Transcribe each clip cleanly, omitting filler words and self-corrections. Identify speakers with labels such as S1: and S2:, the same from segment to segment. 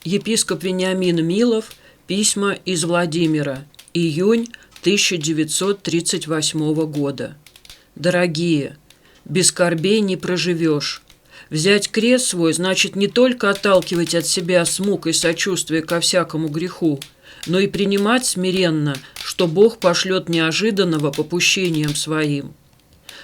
S1: Епископ Вениамин Милов. Письма из Владимира. Июнь 1938 года. Дорогие, без скорбей не проживешь. Взять крест свой значит не только отталкивать от себя смуг и сочувствие ко всякому греху, но и принимать смиренно, что Бог пошлет неожиданного попущением своим.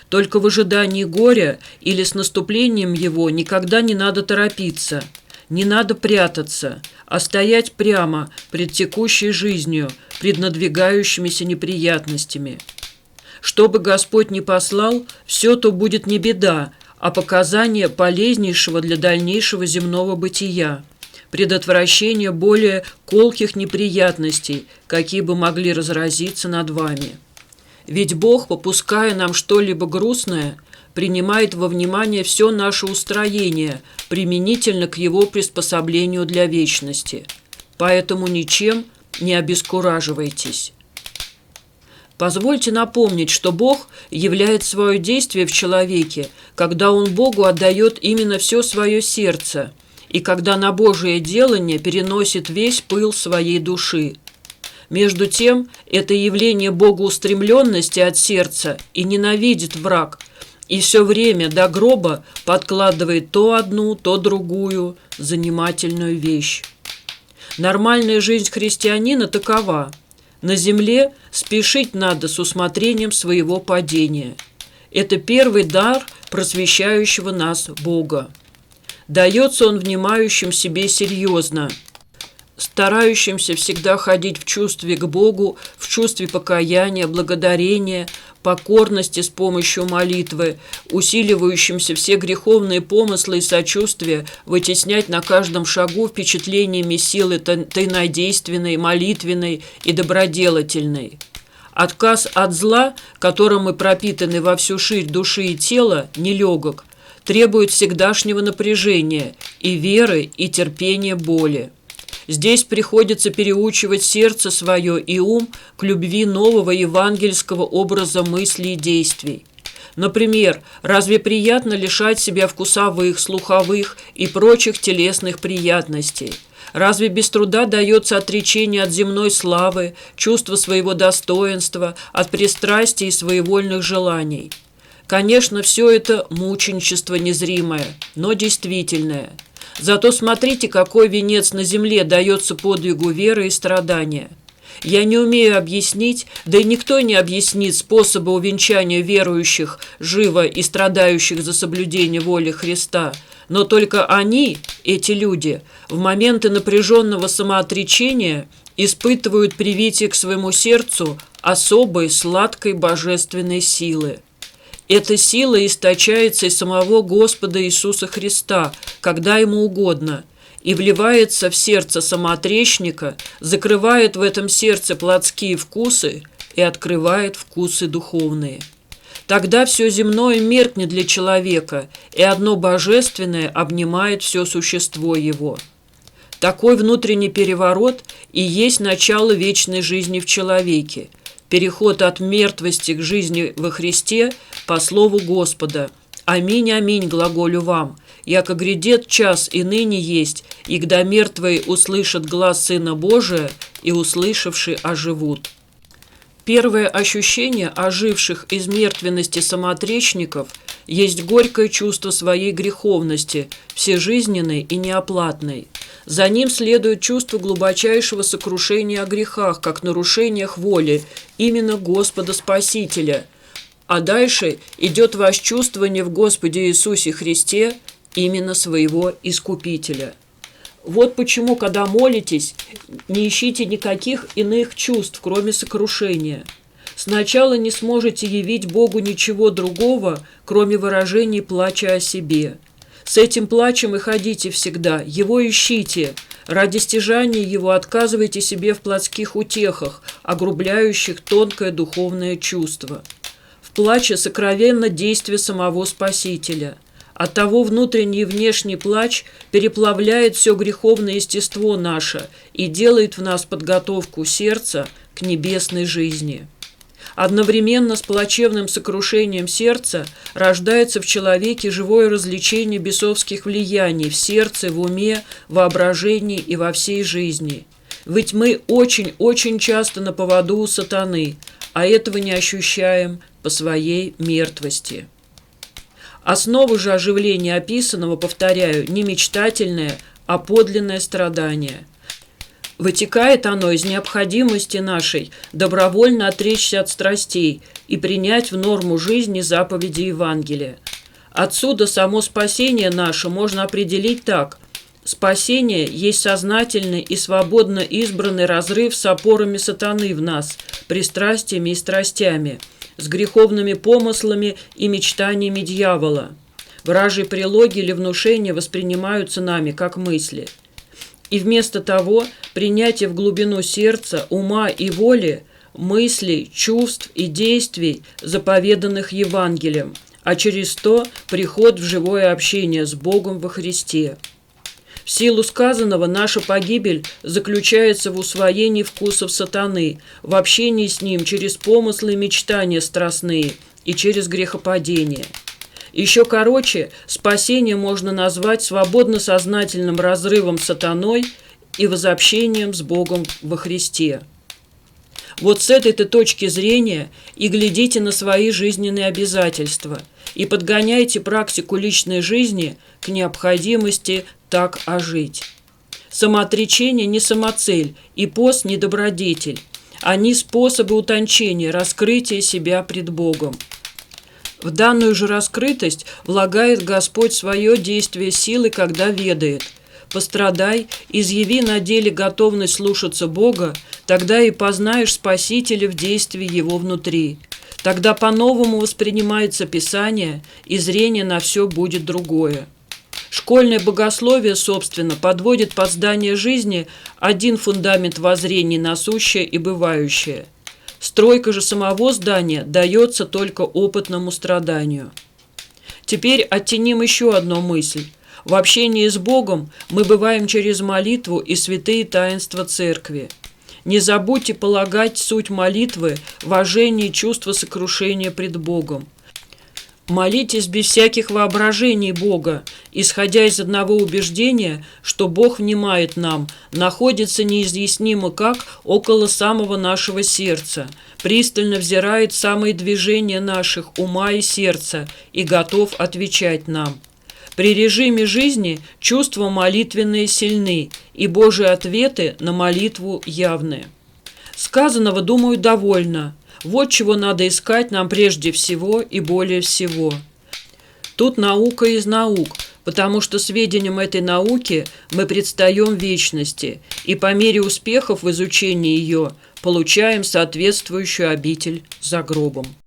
S1: Только в ожидании горя или с наступлением его никогда не надо торопиться, не надо прятаться, а стоять прямо пред текущей жизнью, пред надвигающимися неприятностями. Что бы Господь ни послал, все то будет не беда, а показание полезнейшего для дальнейшего земного бытия, предотвращение более колких неприятностей, какие бы могли разразиться над вами. Ведь Бог, попуская нам что-либо грустное, принимает во внимание все наше устроение, применительно к его приспособлению для вечности. Поэтому ничем не обескураживайтесь. Позвольте напомнить, что Бог являет свое действие в человеке, когда Он Богу отдает именно все свое сердце, и когда на Божие делание переносит весь пыл своей души. Между тем, это явление богоустремленности от сердца и ненавидит враг, и все время до гроба подкладывает то одну, то другую занимательную вещь. Нормальная жизнь христианина такова. На земле спешить надо с усмотрением своего падения. Это первый дар просвещающего нас Бога. Дается он внимающим себе серьезно, старающимся всегда ходить в чувстве к Богу, в чувстве покаяния, благодарения, покорности с помощью молитвы, усиливающимся все греховные помыслы и сочувствия, вытеснять на каждом шагу впечатлениями силы тайнодейственной, молитвенной и доброделательной. Отказ от зла, которым мы пропитаны во всю ширь души и тела, нелегок, требует всегдашнего напряжения и веры, и терпения боли. Здесь приходится переучивать сердце свое и ум к любви нового евангельского образа мыслей и действий. Например, разве приятно лишать себя вкусовых, слуховых и прочих телесных приятностей? Разве без труда дается отречение от земной славы, чувства своего достоинства, от пристрастий и своевольных желаний? Конечно, все это мученичество незримое, но действительное. Зато смотрите, какой венец на земле дается подвигу веры и страдания. Я не умею объяснить, да и никто не объяснит способа увенчания верующих, живо и страдающих за соблюдение воли Христа, но только они, эти люди, в моменты напряженного самоотречения испытывают привитие к своему сердцу особой сладкой божественной силы. Эта сила источается из самого Господа Иисуса Христа, когда Ему угодно, и вливается в сердце самоотречника, закрывает в этом сердце плотские вкусы и открывает вкусы духовные. Тогда все земное меркнет для человека, и одно божественное обнимает все существо его. Такой внутренний переворот и есть начало вечной жизни в человеке, переход от мертвости к жизни во Христе по слову Господа. Аминь, аминь, глаголю вам, яко грядет час и ныне есть, и когда мертвые услышат глас Сына Божия, и услышавши оживут. Первое ощущение оживших из мертвенности самоотречников есть горькое чувство своей греховности, всежизненной и неоплатной. За ним следует чувство глубочайшего сокрушения о грехах, как нарушениях воли именно Господа Спасителя. А дальше идет восчувствование в Господе Иисусе Христе именно своего Искупителя. Вот почему, когда молитесь, не ищите никаких иных чувств, кроме сокрушения. Сначала не сможете явить Богу ничего другого, кроме выражений плача о себе. С этим плачем и ходите всегда, Его ищите. Ради стяжания Его отказывайте себе в плотских утехах, огрубляющих тонкое духовное чувство. В плаче сокровенно действие самого Спасителя. Оттого внутренний и внешний плач переплавляет все греховное естество наше и делает в нас подготовку сердца к небесной жизни. Одновременно с плачевным сокрушением сердца рождается в человеке живое развлечение бесовских влияний в сердце, в уме, в воображении и во всей жизни. Ведь мы очень часто на поводу у сатаны, а этого не ощущаем по своей мертвости. Основа же оживления описанного, повторяю, не мечтательное, а подлинное страдание. Вытекает оно из необходимости нашей добровольно отречься от страстей и принять в норму жизни заповеди Евангелия. Отсюда само спасение наше можно определить так. Спасение есть сознательный и свободно избранный разрыв с опорами сатаны в нас, пристрастиями и страстями, с греховными помыслами и мечтаниями дьявола. Вражьи прилоги или внушения воспринимаются нами как мысли. И вместо того принятие в глубину сердца, ума и воли мыслей, чувств и действий, заповеданных Евангелием, а через то приход в живое общение с Богом во Христе. В силу сказанного наша погибель заключается в усвоении вкусов сатаны, в общении с ним через помыслы и мечтания страстные и через грехопадение. Еще короче, спасение можно назвать свободно-сознательным разрывом с сатаной и возобщением с Богом во Христе. Вот с этой-то точки зрения и глядите на свои жизненные обязательства и подгоняйте практику личной жизни к необходимости так ожить. Самоотречение не самоцель и пост не добродетель. Они способы утончения, раскрытия себя пред Богом. В данную же раскрытость влагает Господь свое действие силы, когда ведает. Пострадай, изъяви на деле готовность слушаться Бога, тогда и познаешь Спасителя в действии Его внутри. Тогда по-новому воспринимается Писание, и зрение на все будет другое. Школьное богословие, собственно, подводит под здание жизни один фундамент воззрений на сущее и бывающее. Стройка же самого здания дается только опытному страданию. Теперь оттеним еще одну мысль. В общении с Богом мы бываем через молитву и святые таинства Церкви. Не забудьте полагать суть молитвы в важении чувства сокрушения пред Богом. Молитесь без всяких воображений Бога, исходя из одного убеждения, что Бог внимает нам, находится неизъяснимо как около самого нашего сердца, пристально взирает в самые движения наших ума и сердца и готов отвечать нам. При режиме жизни чувства молитвенные сильны, и Божьи ответы на молитву явны. Сказанного, думаю, довольно. Вот чего надо искать нам прежде всего и более всего. Тут наука из наук, потому что сведениям этой науки мы предстаем в вечности, и по мере успехов в изучении ее получаем соответствующую обитель за гробом.